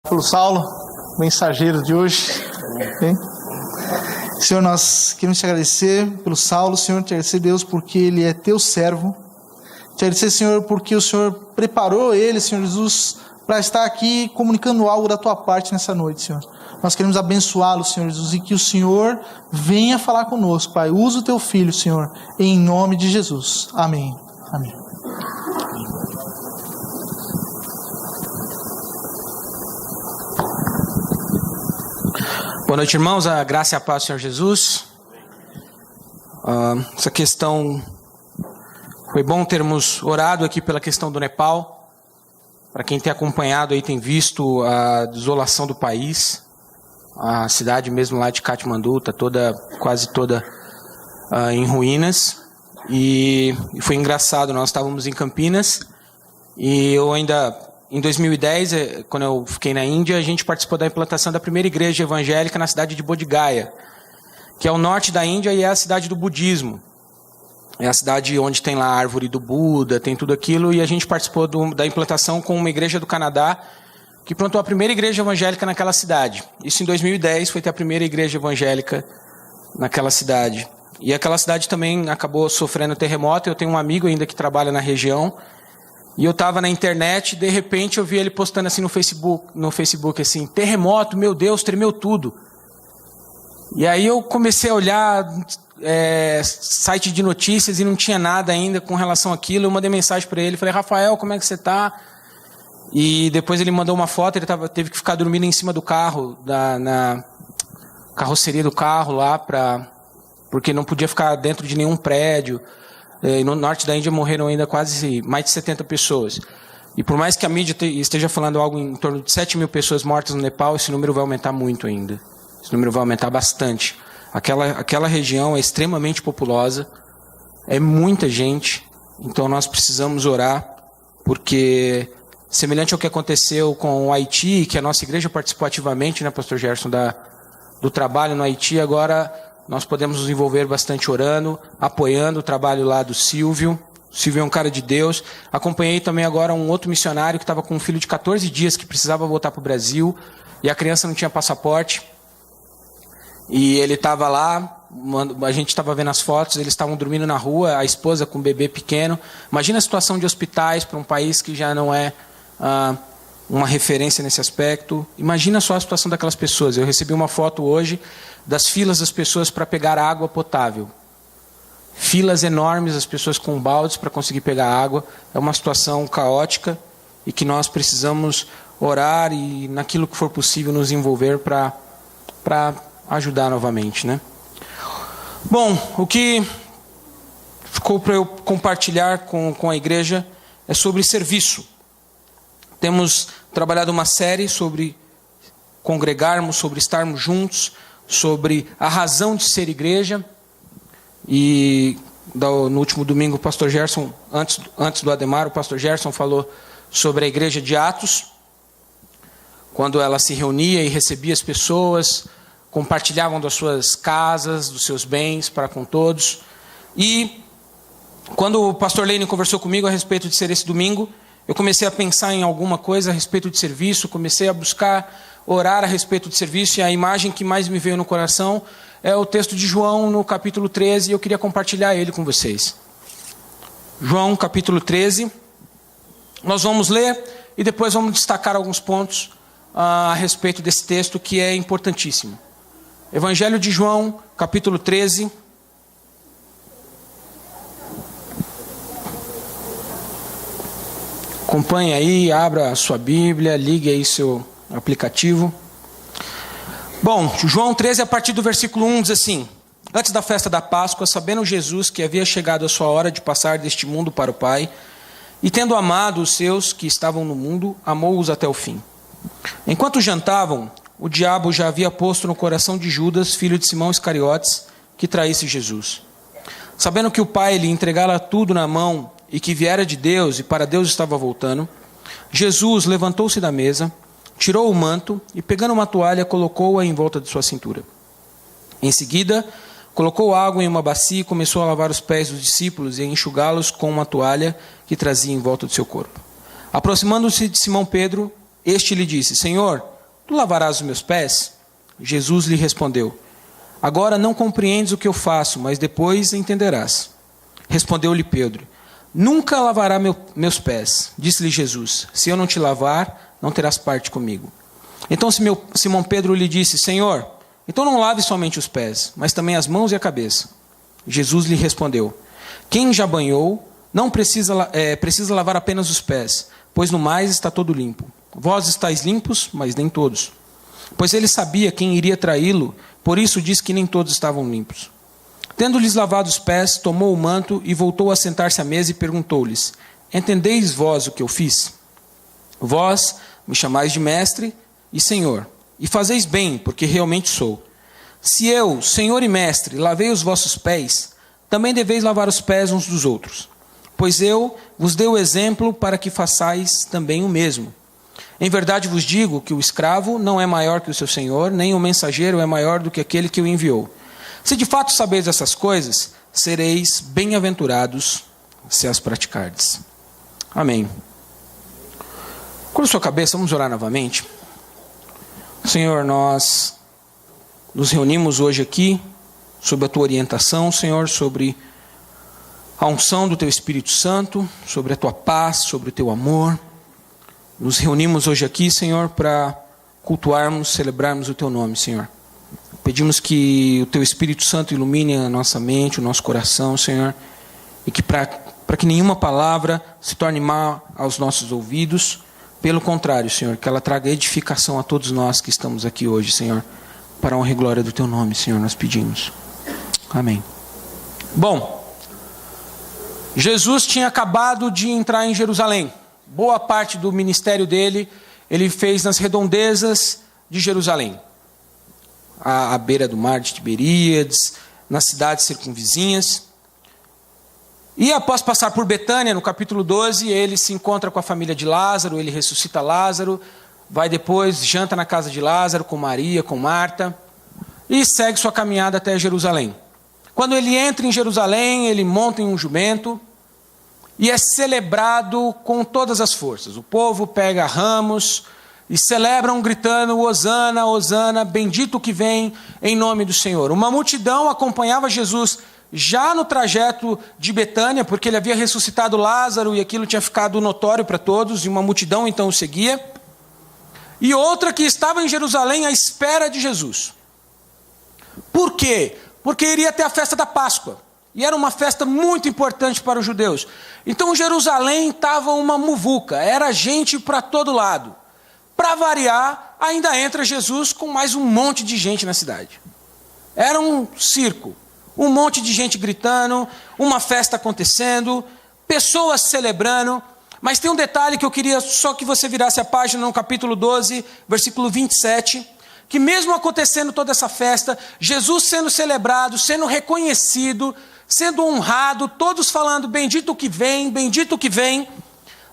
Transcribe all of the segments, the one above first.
Pelo Saulo, mensageiro de hoje. Bem? Senhor, nós queremos te agradecer pelo Saulo, Senhor, te agradecer, Deus, porque ele é teu servo. Te agradecer, Senhor, porque o Senhor preparou ele, Senhor Jesus, para estar aqui comunicando algo da tua parte nessa noite, Senhor. Nós queremos abençoá-lo, Senhor Jesus, e que o Senhor venha falar conosco, Pai. Usa o teu filho, Senhor, em nome de Jesus. Amém. Amém. Boa noite, irmãos. A graça e a paz do Senhor Jesus. Essa questão, foi bom termos orado aqui pela questão do Nepal. Para quem tem acompanhado aí, tem visto a desolação do país. A cidade mesmo lá de Katmandu está quase toda em ruínas. E foi engraçado, nós estávamos em Campinas e eu ainda... Em 2010, quando eu fiquei na Índia, a gente participou da implantação da primeira igreja evangélica na cidade de Bodh Gaya, que é o norte da Índia e é a cidade do budismo. É a cidade onde tem lá a árvore do Buda, tem tudo aquilo, e a gente participou da implantação com uma igreja do Canadá, que plantou a primeira igreja evangélica naquela cidade. Isso em 2010 foi ter a primeira igreja evangélica naquela cidade. E aquela cidade também acabou sofrendo terremoto. Eu tenho um amigo ainda que trabalha na região, e eu estava na internet, de repente eu vi ele postando assim no Facebook assim, terremoto, meu Deus, tremeu tudo. E aí eu comecei a olhar site de notícias e não tinha nada ainda com relação àquilo. Eu mandei mensagem para ele, falei, Rafael, como é que você está? E depois ele mandou uma foto, ele teve que ficar dormindo em cima do carro, na carroceria do carro lá, porque não podia ficar dentro de nenhum prédio. No norte da Índia morreram ainda quase mais de 70 pessoas. E por mais que a mídia esteja falando algo em torno de 7 mil pessoas mortas no Nepal, esse número vai aumentar muito ainda. Esse número vai aumentar bastante. Aquela região é extremamente populosa, é muita gente, então nós precisamos orar, porque semelhante ao que aconteceu com o Haiti, que a nossa igreja participou ativamente, né, Pastor Gerson, do trabalho no Haiti, agora... Nós podemos nos envolver bastante orando, apoiando o trabalho lá do Silvio. O Silvio é um cara de Deus. Acompanhei também agora um outro missionário que estava com um filho de 14 dias que precisava voltar para o Brasil. E a criança não tinha passaporte. E ele estava lá, a gente estava vendo as fotos, eles estavam dormindo na rua, a esposa com um bebê pequeno. Imagina a situação de hospitais para um país que já não é uma referência nesse aspecto. Imagina só a situação daquelas pessoas. Eu recebi uma foto hoje das filas das pessoas para pegar água potável. Filas enormes, as pessoas com baldes para conseguir pegar água. É uma situação caótica e que nós precisamos orar e, naquilo que for possível, nos envolver para ajudar novamente, né? Bom, o que ficou para eu compartilhar com a igreja é sobre serviço. Temos trabalhado uma série sobre congregarmos, sobre estarmos juntos, sobre a razão de ser igreja. E no último domingo o pastor Gerson, antes do Ademar, o pastor Gerson falou sobre a igreja de Atos, quando ela se reunia e recebia as pessoas, compartilhavam das suas casas, dos seus bens para com todos. E quando o pastor Lênin conversou comigo a respeito de ser esse domingo, eu comecei a pensar em alguma coisa a respeito de serviço, comecei a buscar orar a respeito de serviço, e a imagem que mais me veio no coração é o texto de João no capítulo 13, e eu queria compartilhar ele com vocês. João capítulo 13, nós vamos ler e depois vamos destacar alguns pontos a respeito desse texto que é importantíssimo. Evangelho de João, capítulo 13. Acompanhe aí, abra a sua Bíblia, ligue aí seu aplicativo. Bom, João 13, a partir do versículo 1, diz assim: Antes da festa da Páscoa, sabendo Jesus que havia chegado a sua hora de passar deste mundo para o Pai, e tendo amado os seus que estavam no mundo, amou-os até o fim. Enquanto jantavam, o diabo já havia posto no coração de Judas, filho de Simão Iscariotes, que traísse Jesus. Sabendo que o Pai lhe entregara tudo na mão, e que viera de Deus e para Deus estava voltando, Jesus levantou-se da mesa, tirou o manto e, pegando uma toalha, colocou-a em volta de sua cintura. Em seguida, colocou água em uma bacia e começou a lavar os pés dos discípulos e a enxugá-los com uma toalha que trazia em volta do seu corpo. Aproximando-se de Simão Pedro, Este lhe disse: Senhor, tu lavarás os meus pés? Jesus lhe respondeu: Agora não compreendes o que eu faço, mas depois entenderás. Respondeu-lhe Pedro: Nunca lavará meus pés. Disse-lhe Jesus: Se eu não te lavar, não terás parte comigo. Então Simão Pedro lhe disse: Senhor, então não lave somente os pés, mas também as mãos e a cabeça. Jesus lhe respondeu: Quem já banhou, não precisa lavar apenas os pés, pois no mais está todo limpo. Vós estáis limpos, mas nem todos. Pois ele sabia quem iria traí-lo, por isso disse que nem todos estavam limpos. Tendo-lhes lavado os pés, tomou o manto e voltou a sentar-se à mesa e perguntou-lhes: Entendeis vós o que eu fiz? Vós me chamais de mestre e senhor, e fazeis bem, porque realmente sou. Se eu, senhor e mestre, lavei os vossos pés, também deveis lavar os pés uns dos outros. Pois eu vos dei o exemplo para que façais também o mesmo. Em verdade vos digo que o escravo não é maior que o seu senhor, nem o mensageiro é maior do que aquele que o enviou. Se de fato sabeis essas coisas, sereis bem-aventurados se as praticardes. Amém. Com a sua cabeça, vamos orar novamente. Senhor, nós nos reunimos hoje aqui, sob a tua orientação, Senhor, sobre a unção do teu Espírito Santo, sobre a tua paz, sobre o teu amor. Nos reunimos hoje aqui, Senhor, para cultuarmos, celebrarmos o teu nome, Senhor. Pedimos que o teu Espírito Santo ilumine a nossa mente, o nosso coração, Senhor, e que para que nenhuma palavra se torne má aos nossos ouvidos. Pelo contrário, Senhor, que ela traga edificação a todos nós que estamos aqui hoje, Senhor, para a honra e glória do teu nome, Senhor, nós pedimos. Amém. Bom, Jesus tinha acabado de entrar em Jerusalém. Boa parte do ministério dele, ele fez nas redondezas de Jerusalém. À beira do mar de Tiberíades, nas cidades circunvizinhas. E após passar por Betânia, no capítulo 12, ele se encontra com a família de Lázaro, ele ressuscita Lázaro, vai depois, janta na casa de Lázaro, com Maria, com Marta, e segue sua caminhada até Jerusalém. Quando ele entra em Jerusalém, ele monta em um jumento, e é celebrado com todas as forças. O povo pega ramos e celebram gritando: Hosana, Hosana, bendito o que vem em nome do Senhor. Uma multidão acompanhava Jesus já no trajeto de Betânia, porque ele havia ressuscitado Lázaro e aquilo tinha ficado notório para todos, e uma multidão então o seguia. E outra que estava em Jerusalém à espera de Jesus. Por quê? Porque iria ter a festa da Páscoa. E era uma festa muito importante para os judeus. Então Jerusalém estava uma muvuca, era gente para todo lado. Para variar, ainda entra Jesus com mais um monte de gente na cidade. Era um circo, um monte de gente gritando, uma festa acontecendo, pessoas celebrando. Mas tem um detalhe que eu queria só que você virasse a página no capítulo 12, versículo 27, que mesmo acontecendo toda essa festa, Jesus sendo celebrado, sendo reconhecido, sendo honrado, todos falando bendito o que vem, bendito o que vem.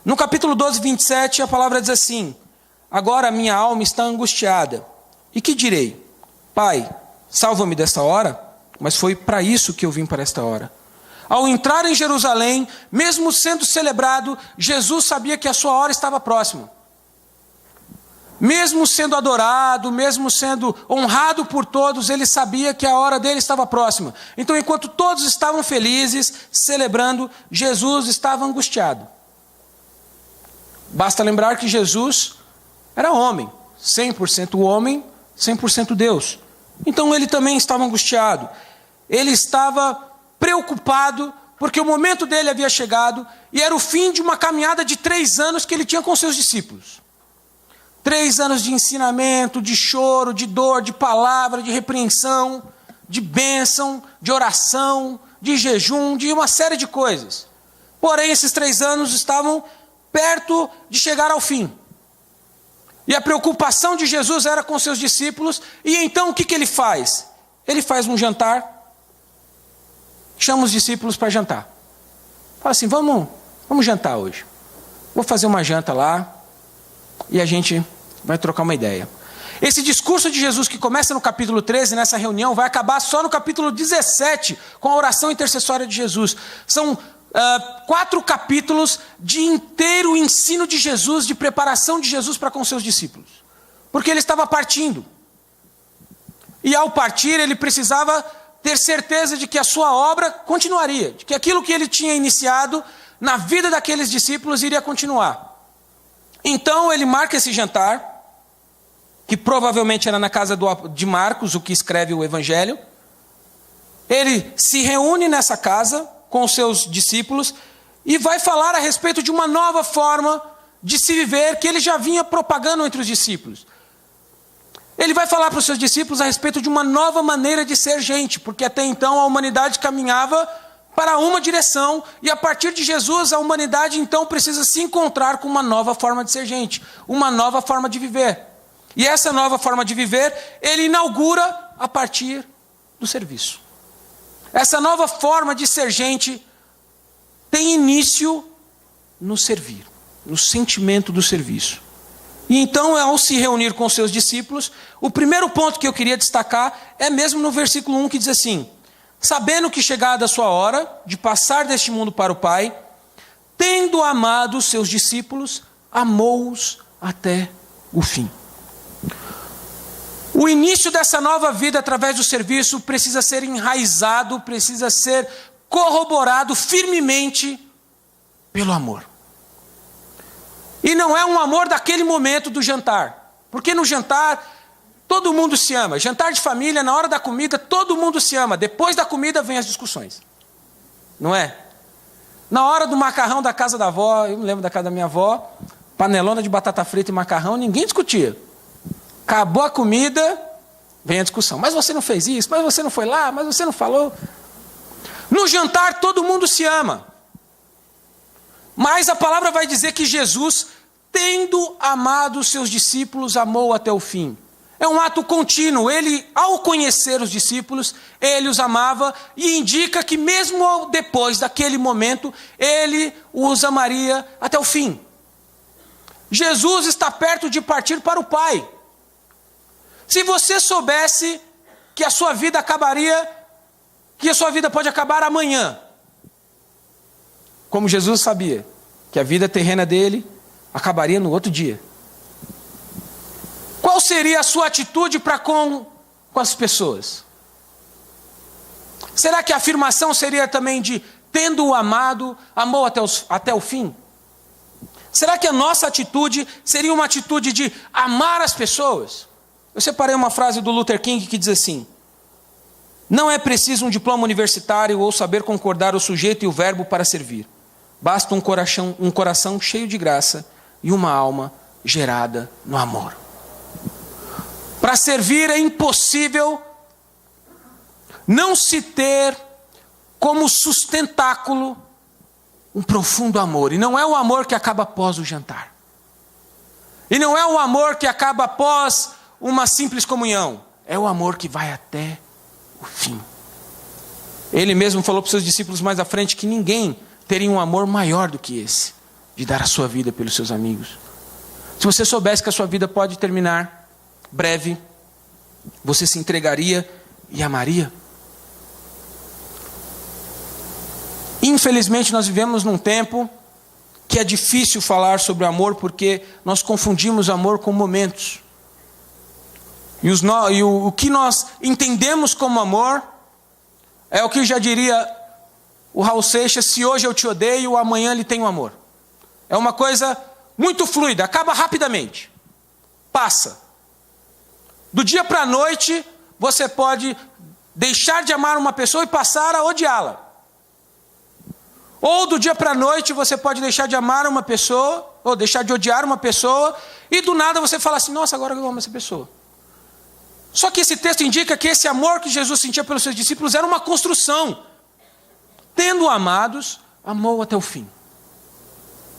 No capítulo 12, 27, a palavra diz assim: Agora a minha alma está angustiada. E que direi? Pai, salva-me desta hora? Mas foi para isso que eu vim para esta hora. Ao entrar em Jerusalém, mesmo sendo celebrado, Jesus sabia que a sua hora estava próxima. Mesmo sendo adorado, mesmo sendo honrado por todos, ele sabia que a hora dele estava próxima. Então, enquanto todos estavam felizes, celebrando, Jesus estava angustiado. Basta lembrar que Jesus era homem, 100% homem, 100% Deus. Então ele também estava angustiado. Ele estava preocupado, porque o momento dele havia chegado, e era o fim de uma caminhada de 3 anos que ele tinha com seus discípulos. 3 anos de ensinamento, de choro, de dor, de palavra, de repreensão, de bênção, de oração, de jejum, de uma série de coisas. Porém, esses 3 anos estavam perto de chegar ao fim. E a preocupação de Jesus era com seus discípulos. E então o que ele faz? Ele faz um jantar, chama os discípulos para jantar. Fala assim: vamos jantar hoje. Vou fazer uma janta lá e a gente vai trocar uma ideia. Esse discurso de Jesus que começa no capítulo 13, nessa reunião, vai acabar só no capítulo 17, com a oração intercessória de Jesus. São 4 capítulos de inteiro ensino de Jesus, de preparação de Jesus para com seus discípulos. Porque ele estava partindo. E ao partir, ele precisava ter certeza de que a sua obra continuaria, de que aquilo que ele tinha iniciado na vida daqueles discípulos iria continuar. Então ele marca esse jantar, que provavelmente era na casa de Marcos, o que escreve o Evangelho. Ele se reúne nessa casa com os seus discípulos e vai falar a respeito de uma nova forma de se viver que ele já vinha propagando entre os discípulos. Ele vai falar para os seus discípulos a respeito de uma nova maneira de ser gente, porque até então a humanidade caminhava para uma direção, e a partir de Jesus a humanidade então precisa se encontrar com uma nova forma de ser gente, uma nova forma de viver. E essa nova forma de viver, ele inaugura a partir do serviço. Essa nova forma de ser gente tem início no servir, no sentimento do serviço. E então, ao se reunir com seus discípulos, o primeiro ponto que eu queria destacar é mesmo no versículo 1, que diz assim: sabendo que chegada a sua hora de passar deste mundo para o Pai, tendo amado os seus discípulos, amou-os até o fim. O início dessa nova vida através do serviço precisa ser enraizado, precisa ser corroborado firmemente pelo amor. E não é um amor daquele momento do jantar, porque no jantar todo mundo se ama. Jantar de família, na hora da comida, todo mundo se ama. Depois da comida vem as discussões, não é? Na hora do macarrão da casa da avó, eu me lembro da casa da minha avó, panelona de batata frita e macarrão, ninguém discutia. Acabou a comida, vem a discussão. Mas você não fez isso, mas você não foi lá, mas você não falou. No jantar todo mundo se ama. Mas a palavra vai dizer que Jesus, tendo amado os seus discípulos, amou até o fim. É um ato contínuo. Ele, ao conhecer os discípulos, ele os amava e indica que mesmo depois daquele momento, ele os amaria até o fim. Jesus está perto de partir para o Pai. Se você soubesse que a sua vida acabaria, que a sua vida pode acabar amanhã, como Jesus sabia que a vida terrena dele acabaria no outro dia, qual seria a sua atitude para com as pessoas? Será que a afirmação seria também de tendo-o amado, amou até o fim? Será que a nossa atitude seria uma atitude de amar as pessoas? Eu separei uma frase do Luther King que diz assim: não é preciso um diploma universitário ou saber concordar o sujeito e o verbo para servir. Basta um coração cheio de graça e uma alma gerada no amor. Para servir é impossível não se ter como sustentáculo um profundo amor. E não é o amor que acaba após o jantar. E não é o amor que acaba após uma simples comunhão. É o amor que vai até o fim. Ele mesmo falou para os seus discípulos mais à frente que ninguém teria um amor maior do que esse, de dar a sua vida pelos seus amigos. Se você soubesse que a sua vida pode terminar breve, você se entregaria e amaria? Infelizmente nós vivemos num tempo que é difícil falar sobre o amor, porque nós confundimos amor com momentos. E o que nós entendemos como amor é o que já diria o Raul Seixas: se hoje eu te odeio, amanhã lhe tenho amor. É uma coisa muito fluida, acaba rapidamente, passa. Do dia para a noite, você pode deixar de amar uma pessoa e passar a odiá-la. Ou do dia para a noite, você pode deixar de amar uma pessoa, ou deixar de odiar uma pessoa, e do nada você fala assim: nossa, agora eu amo essa pessoa. Só que esse texto indica que esse amor que Jesus sentia pelos seus discípulos era uma construção. Tendo amados, amou até o fim.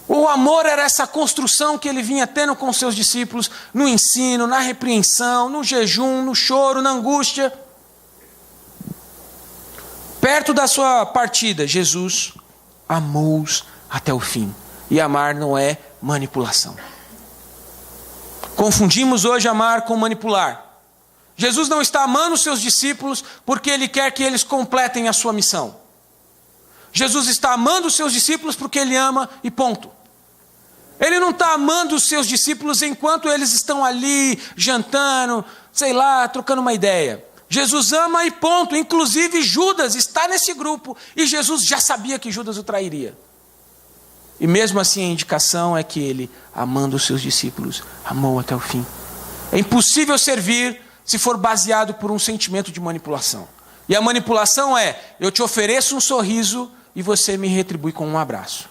O amor era essa construção que ele vinha tendo com os seus discípulos, no ensino, na repreensão, no jejum, no choro, na angústia. Perto da sua partida, Jesus amou-os até o fim. E amar não é manipulação. Confundimos hoje amar com manipular. Jesus não está amando os seus discípulos porque ele quer que eles completem a sua missão. Jesus está amando os seus discípulos porque Ele ama e ponto. Ele não está amando os seus discípulos enquanto eles estão ali jantando, sei lá, trocando uma ideia. Jesus ama e ponto. Inclusive Judas está nesse grupo e Jesus já sabia que Judas o trairia. E mesmo assim a indicação é que ele, amando os seus discípulos, amou até o fim. É impossível servir se for baseado por um sentimento de manipulação. E a manipulação é, eu te ofereço um sorriso e você me retribui com um abraço.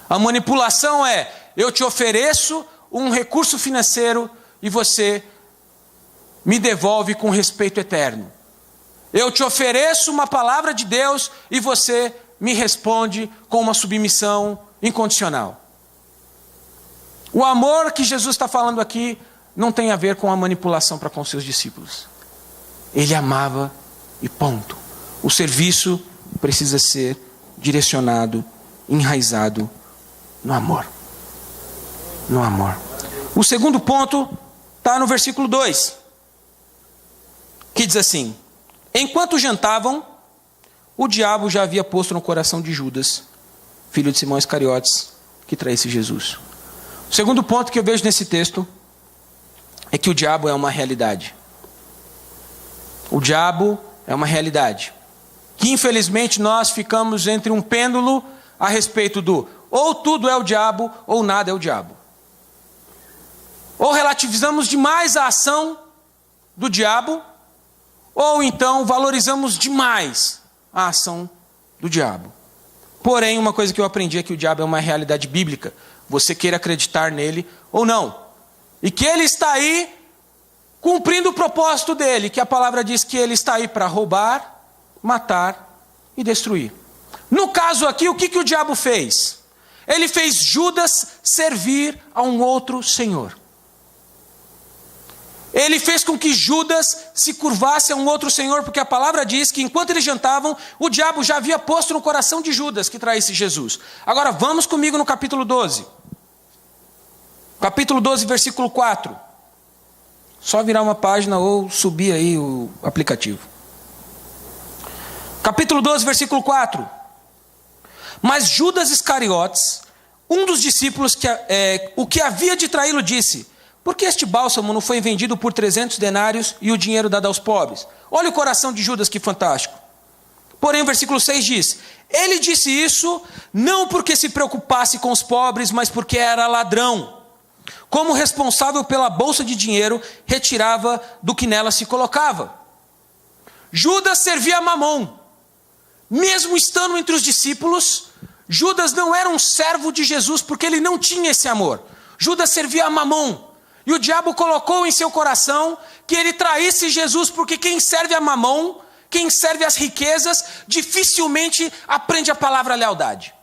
A manipulação é, eu te ofereço um recurso financeiro e você me devolve com respeito eterno. Eu te ofereço uma palavra de Deus e você me responde com uma submissão incondicional. O amor que Jesus está falando aqui não tem a ver com a manipulação para com seus discípulos. Ele amava e ponto. O serviço precisa ser direcionado, enraizado no amor. No amor. O segundo ponto está no versículo 2, que diz assim: enquanto jantavam, o diabo já havia posto no coração de Judas, filho de Simão Iscariotes, que traísse Jesus. O segundo ponto que eu vejo nesse texto é que o diabo é uma realidade. O diabo é uma realidade. Que infelizmente nós ficamos entre um pêndulo a respeito do ou tudo é o diabo ou nada é o diabo. Ou relativizamos demais a ação do diabo, ou então valorizamos demais a ação do diabo. Porém, uma coisa que eu aprendi é que o diabo é uma realidade bíblica. Você queira acreditar nele ou não. E que ele está aí cumprindo o propósito dele, que a palavra diz que ele está aí para roubar, matar e destruir. No caso aqui, o que o diabo fez? Ele fez Judas servir a um outro senhor. Ele fez com que Judas se curvasse a um outro senhor, porque a palavra diz que enquanto eles jantavam, o diabo já havia posto no coração de Judas que traísse Jesus. Agora vamos comigo no capítulo 12. Capítulo 12, versículo 4. Só virar uma página ou subir aí o aplicativo. Capítulo 12, versículo 4. Mas Judas Iscariotes, um dos discípulos o que havia de traí-lo, disse: por que este bálsamo não foi vendido por 300 denários e o dinheiro dado aos pobres? Olha o coração de Judas, que fantástico. Porém, o versículo 6 diz: ele disse isso não porque se preocupasse com os pobres, mas porque era ladrão. Como responsável pela bolsa de dinheiro, retirava do que nela se colocava. Judas servia a Mamon. Mesmo estando entre os discípulos, Judas não era um servo de Jesus, porque ele não tinha esse amor. Judas servia a Mamon. E o diabo colocou em seu coração que ele traísse Jesus, porque quem serve a Mamon, quem serve as riquezas, dificilmente aprende a palavra lealdade.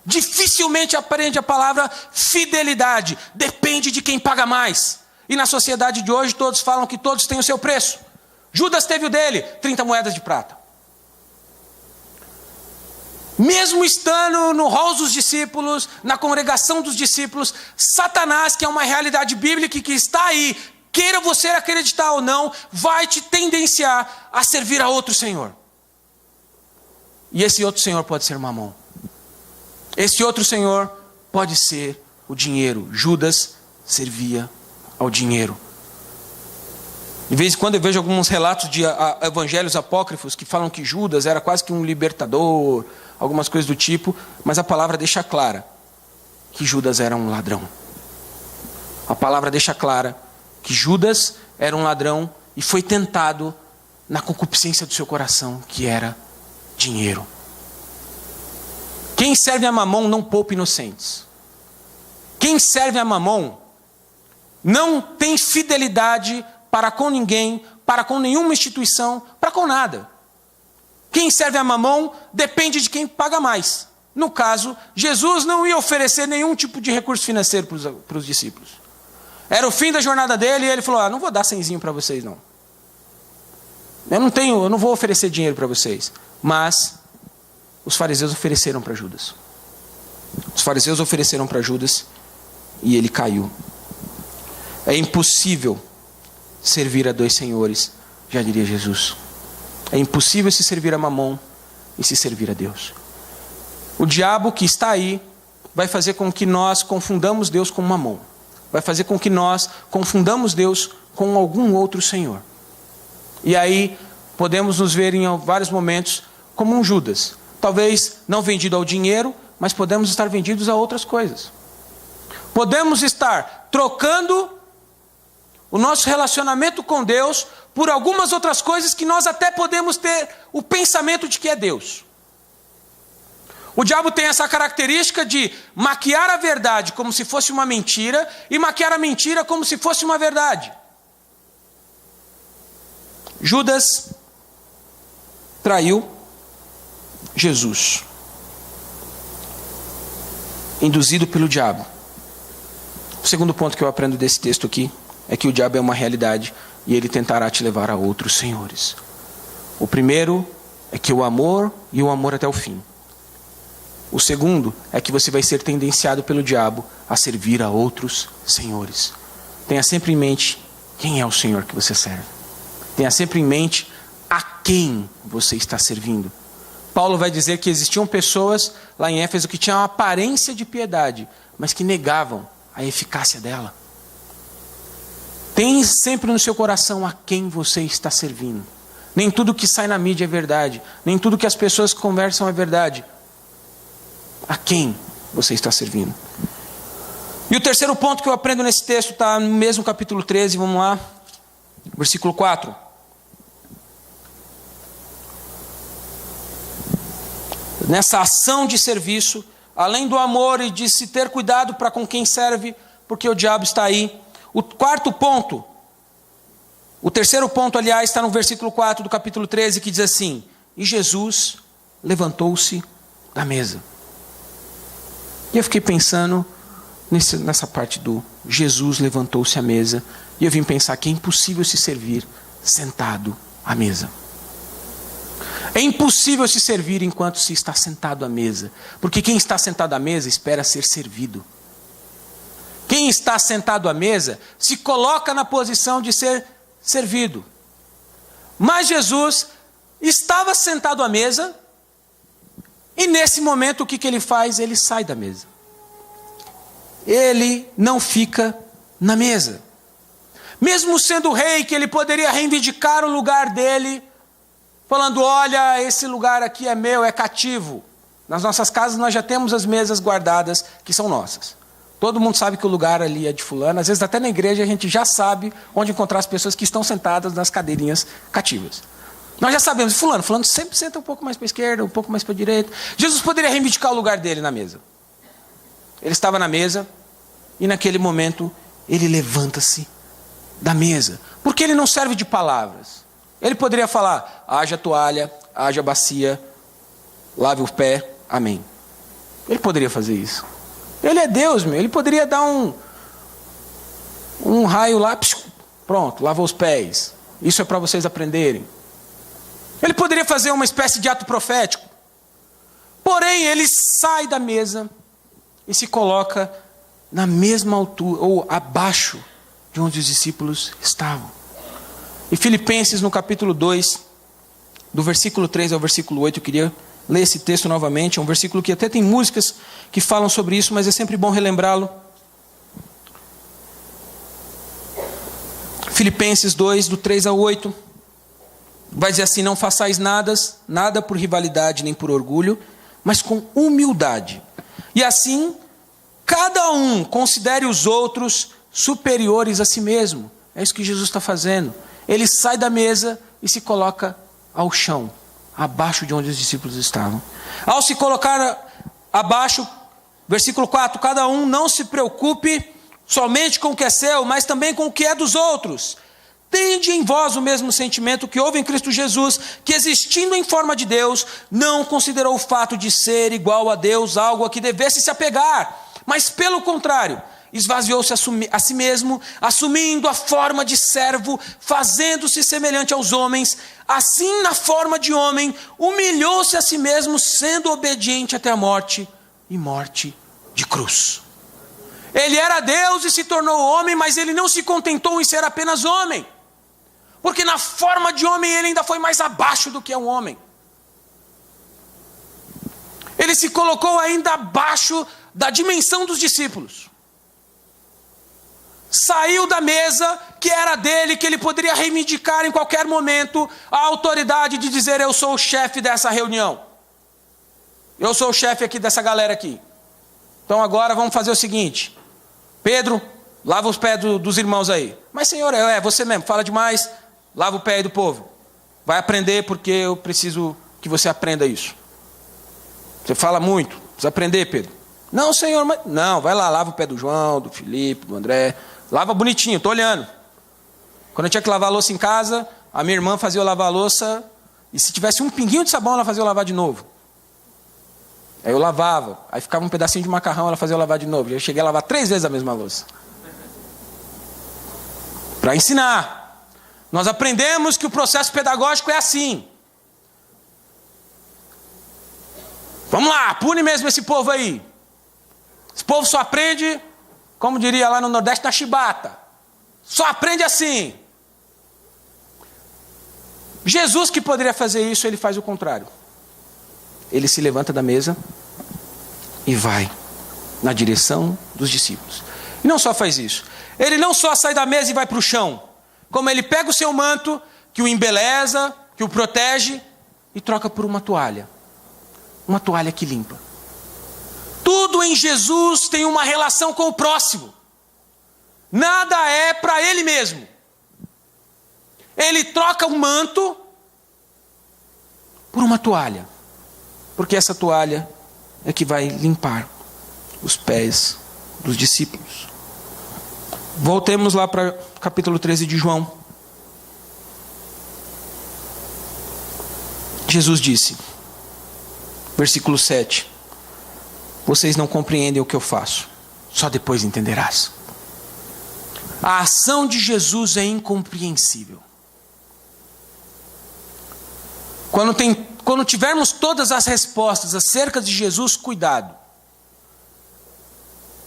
Dificilmente aprende a palavra fidelidade. Depende de quem paga mais. E na sociedade de hoje todos falam que todos têm o seu preço. Judas teve o dele, 30 moedas de prata. Mesmo estando no hall dos discípulos, na congregação dos discípulos, Satanás, que é uma realidade bíblica que está aí, queira você acreditar ou não, vai te tendenciar a servir a outro senhor. E esse outro senhor pode ser Mamon. Esse outro senhor pode ser o dinheiro. Judas servia ao dinheiro. De vez em quando eu vejo alguns relatos de evangelhos apócrifos que falam que Judas era quase que um libertador, algumas coisas do tipo, mas a palavra deixa clara que Judas era um ladrão. A palavra deixa clara que Judas era um ladrão e foi tentado na concupiscência do seu coração, que era dinheiro. Quem serve a Mamon não poupa inocentes. Quem serve a Mamon não tem fidelidade para com ninguém, para com nenhuma instituição, para com nada. Quem serve a Mamon depende de quem paga mais. No caso, Jesus não ia oferecer nenhum tipo de recurso financeiro para os discípulos. Era o fim da jornada dele e ele falou: não vou dar 100zinho para vocês não. Eu não vou oferecer dinheiro para vocês. Mas os fariseus ofereceram para Judas. Os fariseus ofereceram para Judas e ele caiu. É impossível servir a dois senhores, já diria Jesus. É impossível se servir a Mamon e se servir a Deus. O diabo que está aí vai fazer com que nós confundamos Deus com Mamon. Vai fazer com que nós confundamos Deus com algum outro senhor. E aí podemos nos ver em vários momentos como um Judas. Talvez não vendido ao dinheiro, mas podemos estar vendidos a outras coisas. Podemos estar trocando o nosso relacionamento com Deus por algumas outras coisas que nós até podemos ter o pensamento de que é Deus. O diabo tem essa característica de maquiar a verdade como se fosse uma mentira e maquiar a mentira como se fosse uma verdade. Judas traiu Jesus, induzido pelo diabo. O segundo ponto que eu aprendo desse texto aqui é que o diabo é uma realidade e ele tentará te levar a outros senhores. O primeiro é que o amor e o amor até o fim. O segundo é que você vai ser tendenciado pelo diabo a servir a outros senhores. Tenha sempre em mente quem é o Senhor que você serve. Tenha sempre em mente a quem você está servindo. Paulo vai dizer que existiam pessoas lá em Éfeso que tinham a aparência de piedade, mas que negavam a eficácia dela. Tenha sempre no seu coração a quem você está servindo. Nem tudo que sai na mídia é verdade. Nem tudo que as pessoas conversam é verdade. A quem você está servindo? E o terceiro ponto que eu aprendo nesse texto está no mesmo capítulo 13, vamos lá, versículo 4. Nessa ação de serviço, além do amor e de se ter cuidado para com quem serve, porque o diabo está aí. O quarto ponto, o terceiro ponto, aliás, está no versículo 4 do capítulo 13, que diz assim: e Jesus levantou-se da mesa. E eu fiquei pensando nessa parte do Jesus levantou-se à mesa, e eu vim pensar que é impossível se servir sentado à mesa. É impossível se servir enquanto se está sentado à mesa, porque quem está sentado à mesa espera ser servido. Quem está sentado à mesa se coloca na posição de ser servido. Mas Jesus estava sentado à mesa, e nesse momento o que ele faz? Ele sai da mesa. Ele não fica na mesa. Mesmo sendo rei, que ele poderia reivindicar o lugar dele, falando: olha, esse lugar aqui é meu, é cativo. Nas nossas casas nós já temos as mesas guardadas que são nossas. Todo mundo sabe que o lugar ali é de fulano. Às vezes até na igreja a gente já sabe onde encontrar as pessoas que estão sentadas nas cadeirinhas cativas. Nós já sabemos, fulano sempre senta um pouco mais para a esquerda, um pouco mais para a direita. Jesus poderia reivindicar o lugar dele na mesa. Ele estava na mesa e naquele momento ele levanta-se da mesa. Porque ele não serve de palavras. Ele poderia falar: haja toalha, haja bacia, lave o pé, amém. Ele poderia fazer isso. Ele é Deus, meu. Ele poderia dar um raio lá, pronto, lavou os pés. Isso é para vocês aprenderem. Ele poderia fazer uma espécie de ato profético. Porém, ele sai da mesa e se coloca na mesma altura, ou abaixo de onde os discípulos estavam. E Filipenses, no capítulo 2, do versículo 3 ao versículo 8, eu queria ler esse texto novamente. É um versículo que até tem músicas que falam sobre isso, mas é sempre bom relembrá-lo. Filipenses 2, do 3 ao 8. Vai dizer assim: não façais nada por rivalidade nem por orgulho, mas com humildade. E assim, cada um considere os outros superiores a si mesmo. É isso que Jesus está fazendo. Ele sai da mesa e se coloca ao chão, abaixo de onde os discípulos estavam. Ao se colocar abaixo, versículo 4, cada um não se preocupe somente com o que é seu, mas também com o que é dos outros. Tende em vós o mesmo sentimento que houve em Cristo Jesus, que existindo em forma de Deus, não considerou o fato de ser igual a Deus algo a que devesse se apegar, mas pelo contrário, esvaziou-se a si mesmo, assumindo a forma de servo, fazendo-se semelhante aos homens, assim na forma de homem, humilhou-se a si mesmo, sendo obediente até a morte, e morte de cruz. Ele era Deus e se tornou homem, mas ele não se contentou em ser apenas homem, porque na forma de homem ele ainda foi mais abaixo do que é um homem. Ele se colocou ainda abaixo da dimensão dos discípulos. Saiu da mesa que era dele, que ele poderia reivindicar em qualquer momento a autoridade de dizer: eu sou o chefe dessa reunião. Eu sou o chefe aqui dessa galera aqui. Então agora vamos fazer o seguinte: Pedro, lava os pés dos irmãos aí. Mas Senhor, é você mesmo, fala demais, lava o pé aí do povo. Vai aprender porque eu preciso que você aprenda isso. Você fala muito, precisa aprender, Pedro. Não, Senhor, mas... Não, vai lá, lava o pé do João, do Felipe, do André. Lava bonitinho, estou olhando. Quando eu tinha que lavar a louça em casa, a minha irmã fazia eu lavar a louça, e se tivesse um pinguinho de sabão, ela fazia eu lavar de novo. Aí eu lavava, aí ficava um pedacinho de macarrão, ela fazia eu lavar de novo. Eu cheguei a lavar 3 vezes a mesma louça. Para ensinar. Nós aprendemos que o processo pedagógico é assim. Vamos lá, pune mesmo esse povo aí. Esse povo só aprende, como diria lá no Nordeste, na chibata. Só aprende assim. Jesus, que poderia fazer isso, ele faz o contrário. Ele se levanta da mesa e vai na direção dos discípulos. E não só faz isso. Ele não só sai da mesa e vai para o chão, como ele pega o seu manto, que o embeleza, que o protege, e troca por uma toalha. Uma toalha que limpa. Tudo em Jesus tem uma relação com o próximo. Nada é para ele mesmo. Ele troca o manto por uma toalha. Porque essa toalha é que vai limpar os pés dos discípulos. Voltemos lá para o capítulo 13 de João. Jesus disse, versículo 7, vocês não compreendem o que eu faço, só depois entenderás. A ação de Jesus é incompreensível. Quando tivermos todas as respostas acerca de Jesus, cuidado.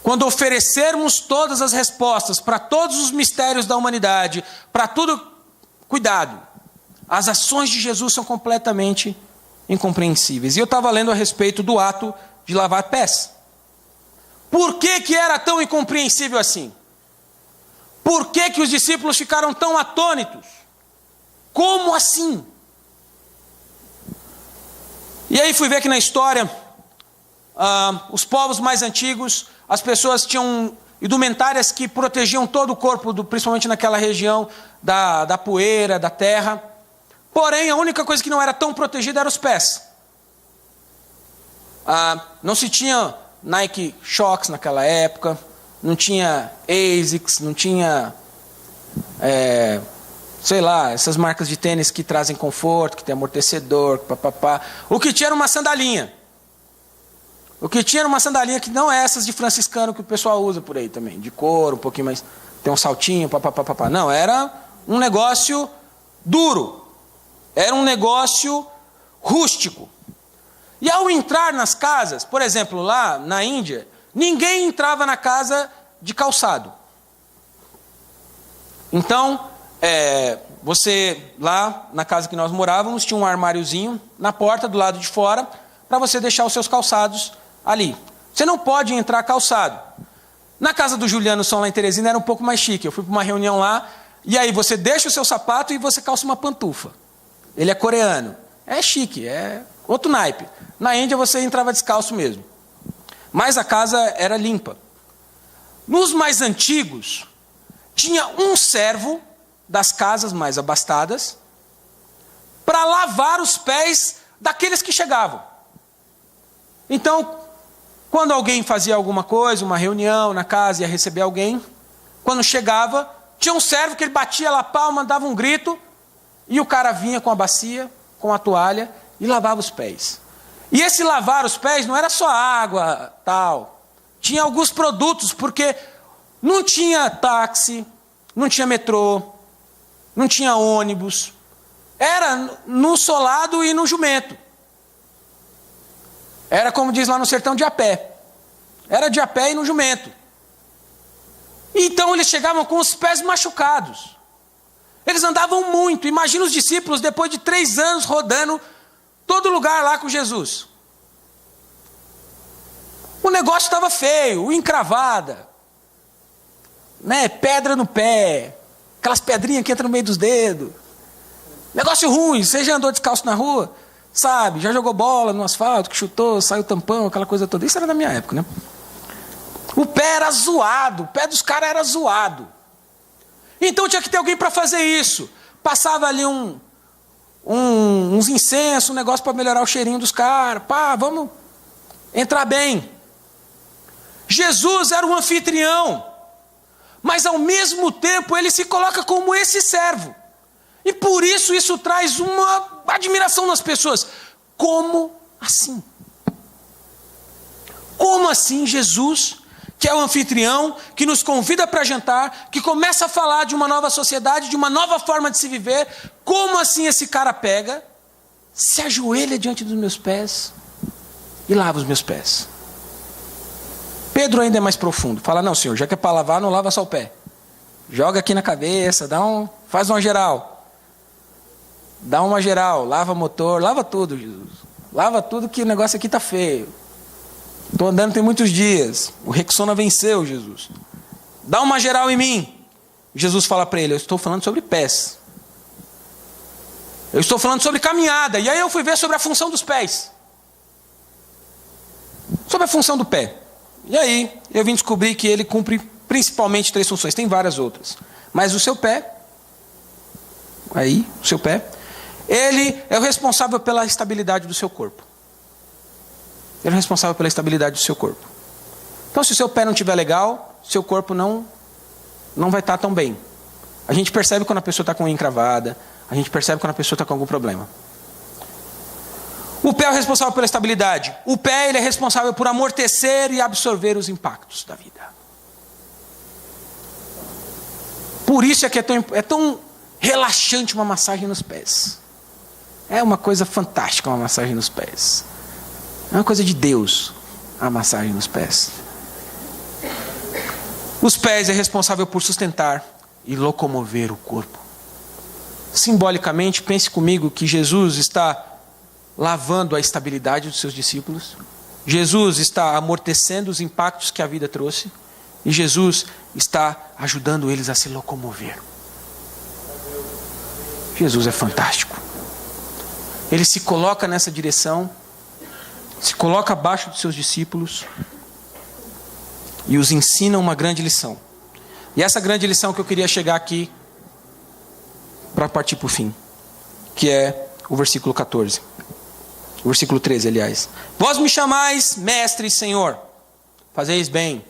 Quando oferecermos todas as respostas para todos os mistérios da humanidade, para tudo, cuidado. As ações de Jesus são completamente incompreensíveis. E eu estava lendo a respeito do ato de lavar pés. Por que era tão incompreensível assim? Por que os discípulos ficaram tão atônitos? Como assim? E aí fui ver que na história, os povos mais antigos, as pessoas tinham indumentárias que protegiam todo o corpo, principalmente naquela região da poeira, da terra. Porém, a única coisa que não era tão protegida eram os pés. Não se tinha Nike Shox naquela época, não tinha ASICS, não tinha, sei lá, essas marcas de tênis que trazem conforto, que tem amortecedor, papapá. O que tinha era uma sandalinha. O que tinha era uma sandalinha que não é essas de franciscano que o pessoal usa por aí também, de couro, um pouquinho mais, tem um saltinho, papapá. Não, era um negócio duro. Era um negócio rústico. E ao entrar nas casas, por exemplo, lá na Índia, ninguém entrava na casa de calçado. Então, você, lá na casa que nós morávamos, tinha um armáriozinho na porta, do lado de fora, para você deixar os seus calçados ali. Você não pode entrar calçado. Na casa do Juliano Som, lá em Teresina, era um pouco mais chique. Eu fui para uma reunião lá, e aí você deixa o seu sapato e você calça uma pantufa. Ele é coreano. É chique, é outro naipe. Na Índia você entrava descalço mesmo. Mas a casa era limpa. Nos mais antigos, tinha um servo das casas mais abastadas para lavar os pés daqueles que chegavam. Então, quando alguém fazia alguma coisa, uma reunião na casa, ia receber alguém, quando chegava, tinha um servo que ele batia lá a palma, dava um grito, e o cara vinha com a bacia, com a toalha, e lavava os pés. E esse lavar os pés não era só água, tal. Tinha alguns produtos, porque não tinha táxi, não tinha metrô, não tinha ônibus. Era no solado e no jumento. Era como diz lá no sertão, de a pé. Era de a pé e no jumento. Então eles chegavam com os pés machucados. Eles andavam muito. Imagina os discípulos depois de 3 anos rodando todo lugar lá com Jesus. O negócio estava feio, encravada, né? Pedra no pé, aquelas pedrinhas que entram no meio dos dedos. Negócio ruim. Você já andou descalço na rua? Sabe? Já jogou bola no asfalto, que chutou, saiu tampão, aquela coisa toda. Isso era da minha época, né? O pé era zoado, o pé dos caras era zoado. Então tinha que ter alguém para fazer isso. Passava ali uns incensos, um negócio para melhorar o cheirinho dos caras. Pá, vamos entrar bem. Jesus era um anfitrião, mas ao mesmo tempo ele se coloca como esse servo. E por isso traz uma admiração nas pessoas. Como assim? Como assim Jesus, que é o anfitrião, que nos convida para jantar, que começa a falar de uma nova sociedade, de uma nova forma de se viver, como assim esse cara pega, se ajoelha diante dos meus pés e lava os meus pés? Pedro ainda é mais profundo. Fala, não, senhor, já que é para lavar, não lava só o pé. Joga aqui na cabeça, faz uma geral. Dá uma geral, lava motor, lava tudo, Jesus. Lava tudo que o negócio aqui está feio. Estou andando tem muitos dias. O Rexona venceu, Jesus. Dá uma geral em mim. Jesus fala para ele, eu estou falando sobre pés. Eu estou falando sobre caminhada. E aí eu fui ver sobre a função dos pés. Sobre a função do pé. E aí eu vim descobrir que ele cumpre principalmente 3 funções. Tem várias outras. Mas o seu pé, ele é o responsável pela estabilidade do seu corpo. Ele é o responsável pela estabilidade do seu corpo. Então, se o seu pé não estiver legal, seu corpo não vai estar tão bem. A gente percebe quando a pessoa está com unha encravada, a gente percebe quando a pessoa está com algum problema. O pé é o responsável pela estabilidade. O pé ele é responsável por amortecer e absorver os impactos da vida. Por isso é que é tão relaxante uma massagem nos pés. É uma coisa fantástica uma massagem nos pés. É uma coisa de Deus, a massagem nos pés. Os pés é responsável por sustentar e locomover o corpo. Simbolicamente, pense comigo que Jesus está lavando a estabilidade dos seus discípulos. Jesus está amortecendo os impactos que a vida trouxe. E Jesus está ajudando eles a se locomover. Jesus é fantástico. Ele se coloca nessa direção, se coloca abaixo dos seus discípulos e os ensina uma grande lição. E essa grande lição que eu queria chegar aqui para partir para o fim, que é o versículo 14. O versículo 13, aliás. Vós me chamais mestre e senhor. Fazeis bem,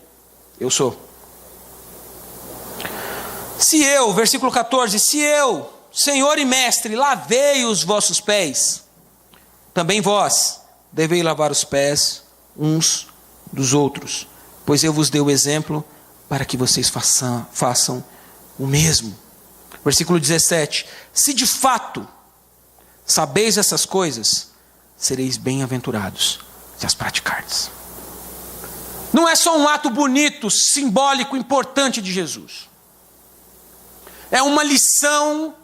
eu sou. Se eu, versículo 14, se eu, senhor e mestre, lavei os vossos pés, também vós deveis lavar os pés uns dos outros, pois eu vos dei o exemplo para que vocês façam o mesmo. Versículo 17. Se de fato sabeis essas coisas, sereis bem-aventurados se as praticardes. Não é só um ato bonito, simbólico, importante de Jesus. É uma lição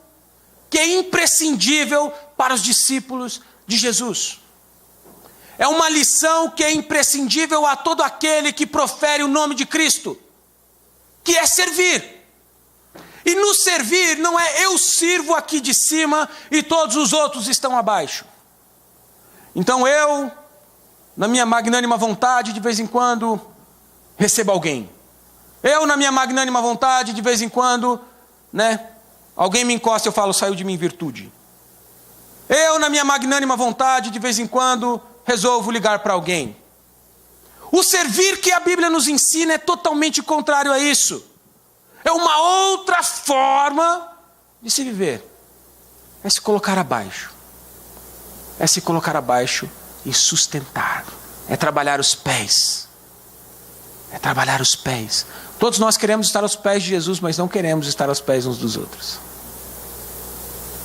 que é imprescindível para os discípulos de Jesus. É uma lição que é imprescindível a todo aquele que profere o nome de Cristo, que é servir. E no servir não é eu sirvo aqui de cima e todos os outros estão abaixo. Então eu, na minha magnânima vontade, de vez em quando, recebo alguém. Eu, na minha magnânima vontade, de vez em quando, alguém me encosta e eu falo, saiu de mim virtude. Eu, na minha magnânima vontade, de vez em quando, resolvo ligar para alguém. O servir que a Bíblia nos ensina é totalmente contrário a isso. É uma outra forma de se viver. É se colocar abaixo. É se colocar abaixo e sustentar. É trabalhar os pés. É trabalhar os pés. Todos nós queremos estar aos pés de Jesus, mas não queremos estar aos pés uns dos outros.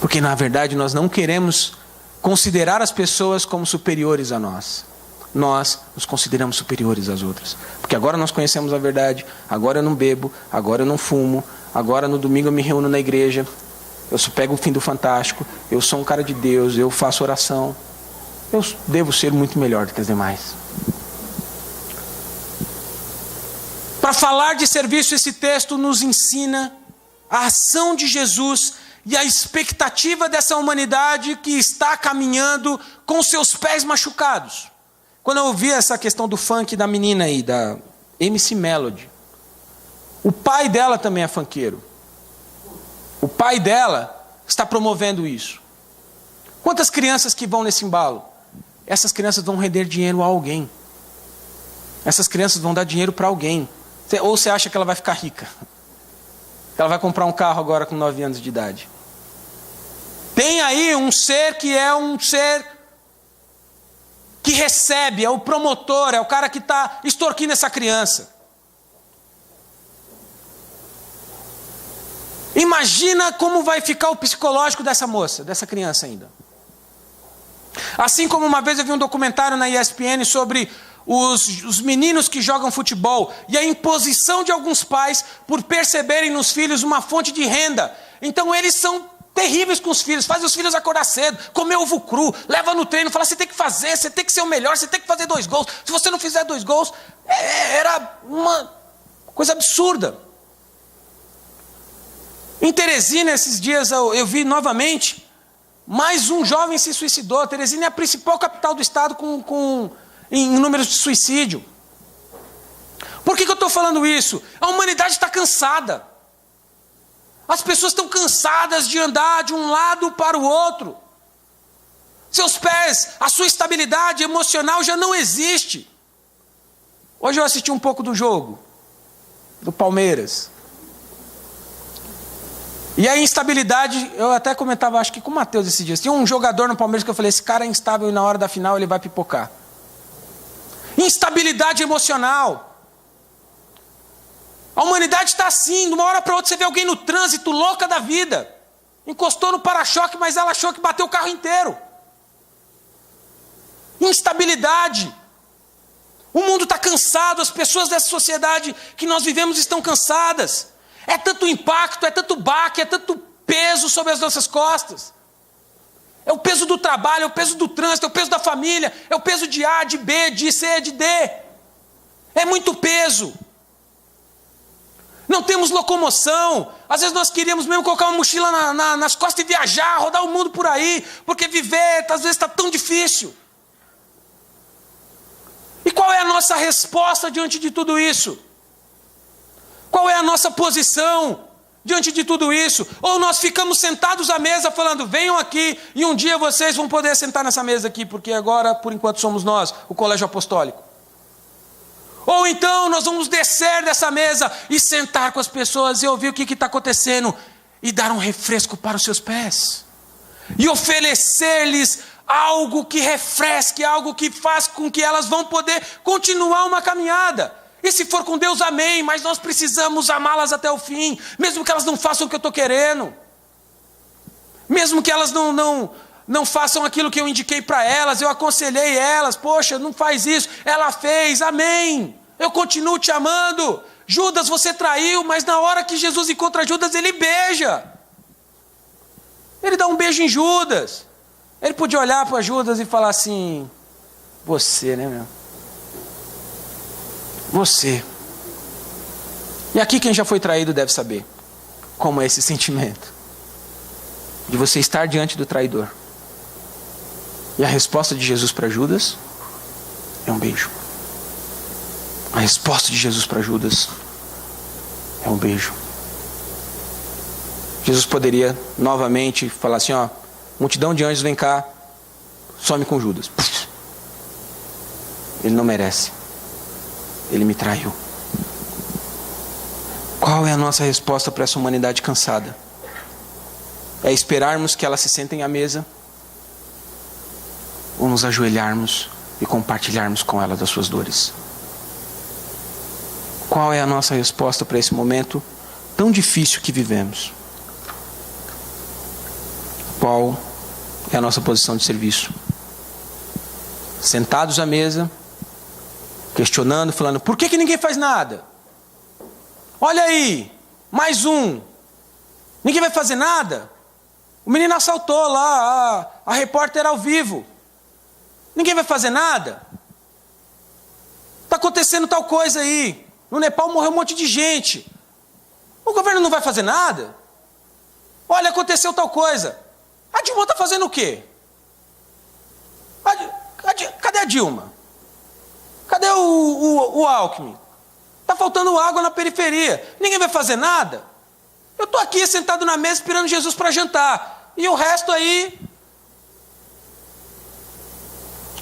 Porque na verdade nós não queremos considerar as pessoas como superiores a nós. Nós nos consideramos superiores às outras. Porque agora nós conhecemos a verdade, agora eu não bebo, agora eu não fumo, agora no domingo eu me reúno na igreja, eu só pego o fim do fantástico, eu sou um cara de Deus, eu faço oração. Eu devo ser muito melhor do que as demais. Para falar de serviço, esse texto nos ensina a ação de Jesus e a expectativa dessa humanidade que está caminhando com seus pés machucados. Quando eu ouvi essa questão do funk da menina aí, da MC Melody, o pai dela também é funkeiro. O pai dela está promovendo isso. Quantas crianças que vão nesse embalo? Essas crianças vão render dinheiro a alguém. Essas crianças vão dar dinheiro para alguém. Ou você acha que ela vai ficar rica? Que ela vai comprar um carro agora com 9 anos de idade? Tem aí um ser que é um ser que recebe, é o promotor, é o cara que está extorquindo essa criança. Imagina como vai ficar o psicológico dessa moça, dessa criança ainda. Assim como uma vez eu vi um documentário na ESPN sobre os meninos que jogam futebol e a imposição de alguns pais por perceberem nos filhos uma fonte de renda. Então eles são terríveis com os filhos, fazem os filhos acordar cedo, comer ovo cru, leva no treino, fala, você tem que fazer, você tem que ser o melhor, você tem que fazer 2 gols. Se você não fizer 2 gols, era uma coisa absurda. Em Teresina, esses dias eu vi novamente, mais um jovem se suicidou. Teresina é a principal capital do estado em números de suicídio. Por que eu estou falando isso? A humanidade está cansada. As pessoas estão cansadas de andar de um lado para o outro. Seus pés, a sua estabilidade emocional já não existe. Hoje eu assisti um pouco do jogo do Palmeiras. E a instabilidade, eu até comentava, acho que com o Matheus esses dias. Tinha um jogador no Palmeiras que eu falei, esse cara é instável e na hora da final ele vai pipocar. Instabilidade emocional. A humanidade está assim, de uma hora para outra você vê alguém no trânsito, louca da vida. Encostou no para-choque, mas ela achou que bateu o carro inteiro. Instabilidade. O mundo está cansado, as pessoas dessa sociedade que nós vivemos estão cansadas. É tanto impacto, é tanto baque, é tanto peso sobre as nossas costas. É o peso do trabalho, é o peso do trânsito, é o peso da família, é o peso de A, de B, de C, de D. É muito peso. Não temos locomoção. Às vezes nós queríamos mesmo colocar uma mochila nas costas e viajar, rodar o mundo por aí, porque viver às vezes está tão difícil. E qual é a nossa resposta diante de tudo isso? Qual é a nossa posição diante de tudo isso? Ou nós ficamos sentados à mesa falando, venham aqui e um dia vocês vão poder sentar nessa mesa aqui, porque agora, por enquanto, somos nós, o colégio apostólico. Ou então nós vamos descer dessa mesa e sentar com as pessoas e ouvir o que está acontecendo e dar um refresco para os seus pés. E oferecer-lhes algo que refresque, algo que faz com que elas vão poder continuar uma caminhada. E se for com Deus, amém, mas nós precisamos amá-las até o fim, mesmo que elas não façam o que eu estou querendo, mesmo que elas não façam aquilo que eu indiquei para elas, eu aconselhei elas, poxa, não faz isso, ela fez, amém, eu continuo te amando. Judas, você traiu, mas na hora que Jesus encontra Judas, ele beija, ele dá um beijo em Judas. Ele podia olhar para Judas e falar assim, você, né, meu? Você. E aqui quem já foi traído deve saber como é esse sentimento de você estar diante do traidor. E a resposta de Jesus para Judas é um beijo. A resposta de Jesus para Judas é um beijo. Jesus poderia novamente falar assim, ó, multidão de anjos vem cá, some com Judas. Ele não merece. Ele me traiu. Qual é a nossa resposta para essa humanidade cansada? É esperarmos que elas se sentem à mesa? Ou nos ajoelharmos e compartilharmos com elas das suas dores? Qual é a nossa resposta para esse momento tão difícil que vivemos? Qual é a nossa posição de serviço? Sentados à mesa, questionando, falando, por que ninguém faz nada? Olha aí, mais um. Ninguém vai fazer nada? O menino assaltou lá, a repórter ao vivo. Ninguém vai fazer nada? Está acontecendo tal coisa aí. no Nepal morreu um monte de gente. O governo não vai fazer nada? Olha, aconteceu tal coisa. A Dilma está fazendo o quê? Cadê a Dilma? Cadê o Alckmin? Está faltando água na periferia. Ninguém vai fazer nada? Eu estou aqui sentado na mesa esperando Jesus para jantar. E o resto aí...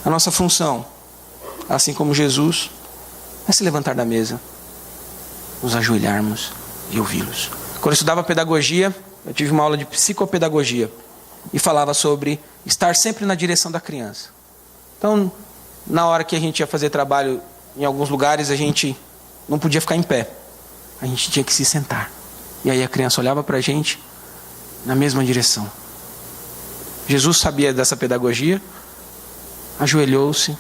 A nossa função, assim como Jesus, é se levantar da mesa, nos ajoelharmos e ouvi-los. Quando eu estudava pedagogia, eu tive uma aula de psicopedagogia e falava sobre estar sempre na direção da criança. Então, na hora que a gente ia fazer trabalho em alguns lugares, a gente não podia ficar em pé. A gente tinha que se sentar. E aí a criança olhava para a gente na mesma direção. Jesus sabia dessa pedagogia, ajoelhou-se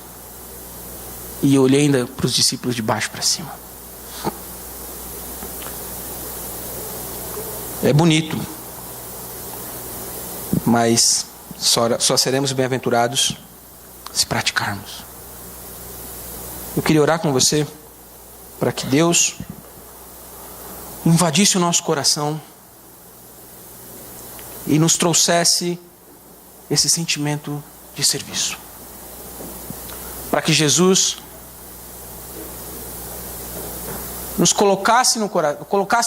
e olhou ainda para os discípulos de baixo para cima. É bonito, mas só seremos bem-aventurados se praticarmos. Eu queria orar com você para que Deus invadisse o nosso coração e nos trouxesse esse sentimento de serviço. Para que Jesus nos colocasse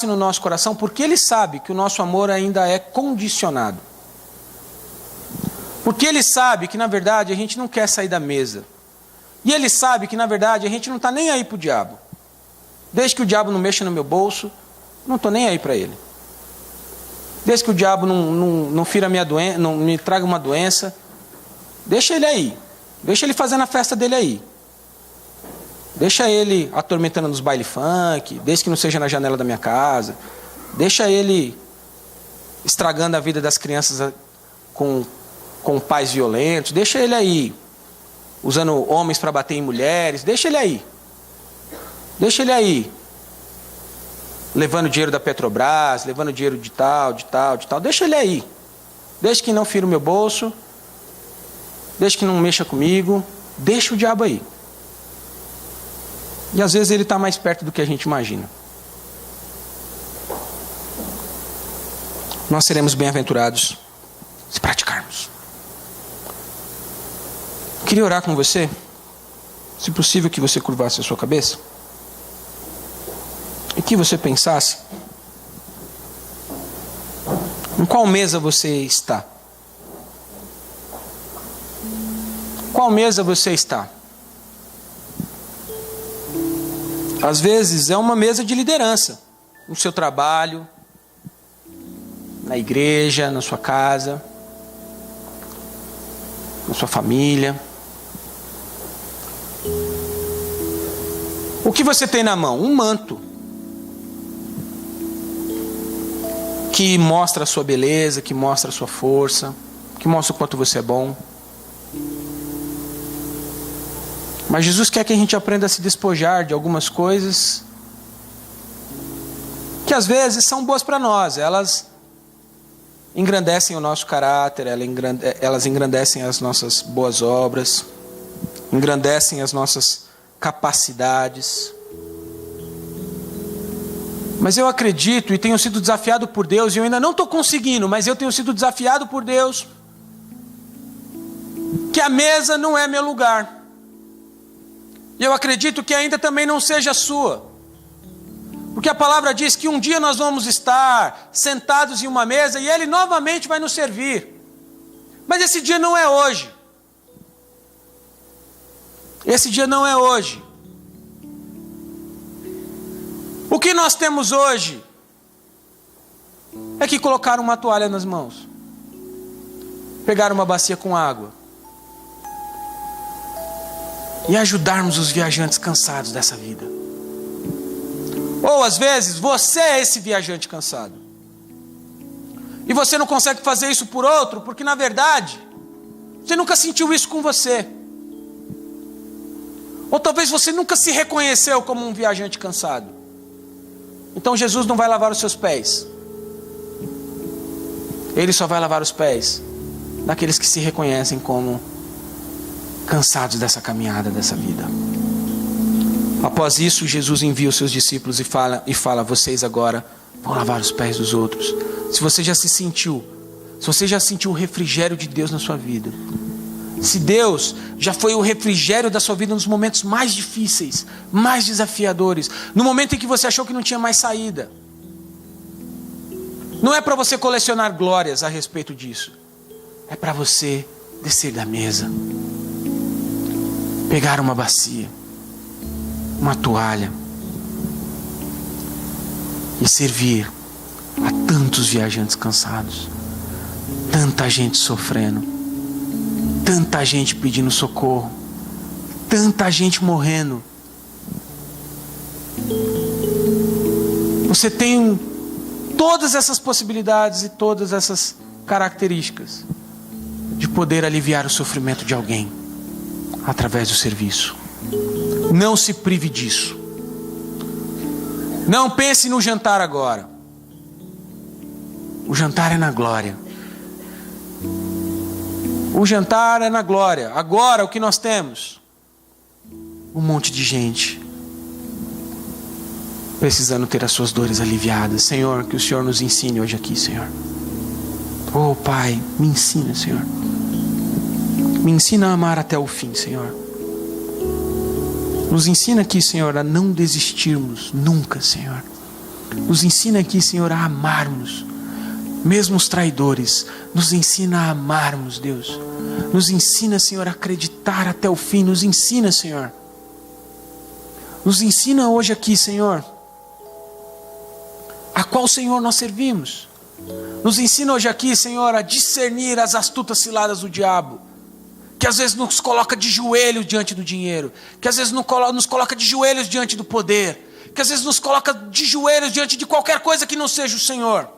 no nosso coração, porque Ele sabe que o nosso amor ainda é condicionado. Porque Ele sabe que, na verdade, a gente não quer sair da mesa. E Ele sabe que, na verdade, a gente não está nem aí para o diabo. Desde que o diabo não mexa no meu bolso, não estou nem aí para ele. Desde que o diabo não fira minha doença, não me traga uma doença, deixa ele aí. Deixa ele fazendo a festa dele aí. Deixa ele atormentando nos baile funk, desde que não seja na janela da minha casa. Deixa ele estragando a vida das crianças com pais violentos. Deixa ele aí, usando homens para bater em mulheres. Deixa ele aí. Deixa ele aí, levando dinheiro da Petrobras, levando dinheiro de tal. Deixa ele aí. Desde que não fira o meu bolso, desde que não mexa comigo, deixa o diabo aí. E às vezes ele está mais perto do que a gente imagina. Nós seremos bem-aventurados se praticarmos. Queria orar com você, se possível que você curvasse a sua cabeça e que você pensasse em qual mesa você está. Qual mesa você está? Às vezes é uma mesa de liderança, no seu trabalho, na igreja, na sua casa, na sua família. O que você tem na mão? Um manto que mostra a sua beleza, que mostra a sua força, que mostra o quanto você é bom. Mas Jesus quer que a gente aprenda a se despojar de algumas coisas que às vezes são boas para nós. Elas engrandecem o nosso caráter, elas engrandecem as nossas boas obras, engrandecem as nossas capacidades. Mas eu acredito e tenho sido desafiado por Deus, e eu ainda não estou conseguindo, mas eu tenho sido desafiado por Deus, que a mesa não é meu lugar. E eu acredito que ainda também não seja sua. Porque a palavra diz que um dia nós vamos estar sentados em uma mesa e Ele novamente vai nos servir. Mas esse dia não é hoje. Esse dia não é hoje. O que nós temos hoje é que colocar uma toalha nas mãos, pegar uma bacia com água e ajudarmos os viajantes cansados dessa vida. Ou às vezes você é esse viajante cansado e você não consegue fazer isso por outro, porque na verdade você nunca sentiu isso com você. Ou talvez você nunca se reconheceu como um viajante cansado. Então Jesus não vai lavar os seus pés. Ele só vai lavar os pés daqueles que se reconhecem como cansados dessa caminhada, dessa vida. Após isso, Jesus envia os seus discípulos e fala: vocês agora vão lavar os pés dos outros. Se você já sentiu o refrigério de Deus na sua vida, se Deus já foi o refrigério da sua vida nos momentos mais difíceis, mais desafiadores, no momento em que você achou que não tinha mais saída, não é para você colecionar glórias a respeito disso, é para você descer da mesa, pegar uma bacia, uma toalha e servir a tantos viajantes cansados, tanta gente sofrendo, tanta gente pedindo socorro, tanta gente morrendo. Você tem todas essas possibilidades e todas essas características de poder aliviar o sofrimento de alguém através do serviço. Não se prive disso. Não pense no jantar agora. O jantar é na glória. O jantar é na glória. Agora o que nós temos? Um monte de gente precisando ter as suas dores aliviadas. Senhor, que o Senhor nos ensine hoje aqui, Senhor. Oh Pai, me ensina, Senhor. Me ensina a amar até o fim, Senhor. Nos ensina aqui, Senhor, a não desistirmos nunca, Senhor. Nos ensina aqui, Senhor, a amarmos, mesmo os traidores. Nos ensina a amarmos, Deus. Nos ensina, Senhor, a acreditar até o fim. Nos ensina, Senhor. Nos ensina hoje aqui, Senhor, a qual Senhor nós servimos. Nos ensina hoje aqui, Senhor, a discernir as astutas ciladas do diabo, que às vezes nos coloca de joelhos diante do dinheiro, que às vezes nos coloca de joelhos diante do poder, que às vezes nos coloca de joelhos diante de qualquer coisa que não seja o Senhor,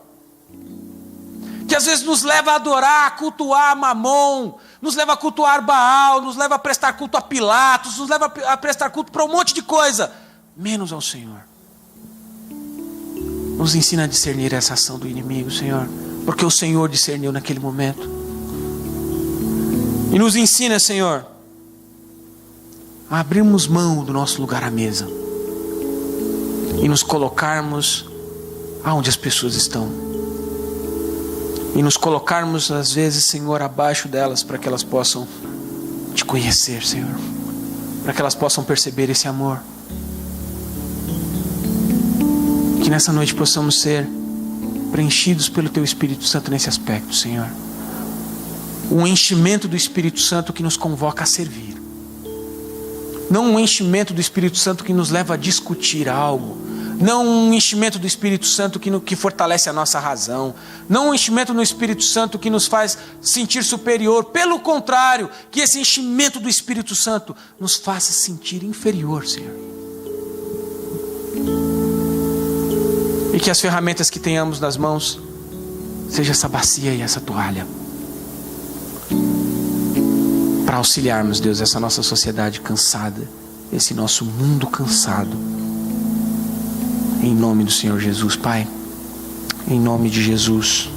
que às vezes nos leva a adorar, a cultuar Mamon, nos leva a cultuar Baal, nos leva a prestar culto a Pilatos, nos leva a prestar culto para um monte de coisa, menos ao Senhor. Nos ensina a discernir essa ação do inimigo, Senhor, porque o Senhor discerniu naquele momento. E nos ensina, Senhor, a abrirmos mão do nosso lugar à mesa e nos colocarmos aonde as pessoas estão. E nos colocarmos, às vezes, Senhor, abaixo delas, para que elas possam te conhecer, Senhor, para que elas possam perceber esse amor. Que nessa noite possamos ser preenchidos pelo Teu Espírito Santo nesse aspecto, Senhor. Um enchimento do Espírito Santo que nos convoca a servir. Não um enchimento do Espírito Santo que nos leva a discutir algo. Não um enchimento do Espírito Santo que fortalece a nossa razão. Não um enchimento do Espírito Santo que nos faz sentir superior. Pelo contrário, que esse enchimento do Espírito Santo nos faça sentir inferior, Senhor. E que as ferramentas que tenhamos nas mãos seja essa bacia e essa toalha, para auxiliarmos, Deus, essa nossa sociedade cansada, esse nosso mundo cansado. Em nome do Senhor Jesus, Pai. Em nome de Jesus.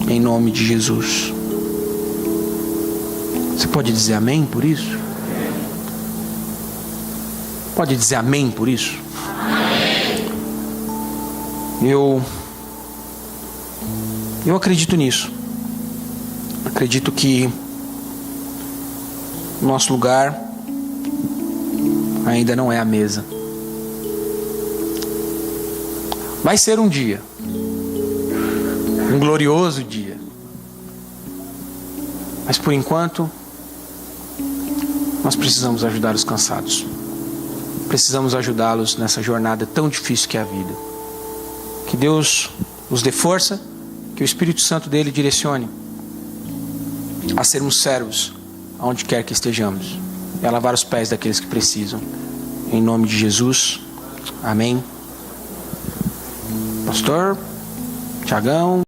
Em nome de Jesus. Você pode dizer amém por isso? Pode dizer amém por isso? Eu acredito nisso. Acredito que nosso lugar ainda não é a mesa. Vai ser um dia, um glorioso dia. Mas por enquanto, nós precisamos ajudar os cansados. Precisamos ajudá-los nessa jornada tão difícil que é a vida. Que Deus nos dê força, que o Espírito Santo dele direcione a sermos servos aonde quer que estejamos, e a lavar os pés daqueles que precisam. Em nome de Jesus, amém. Pastor Tiagão.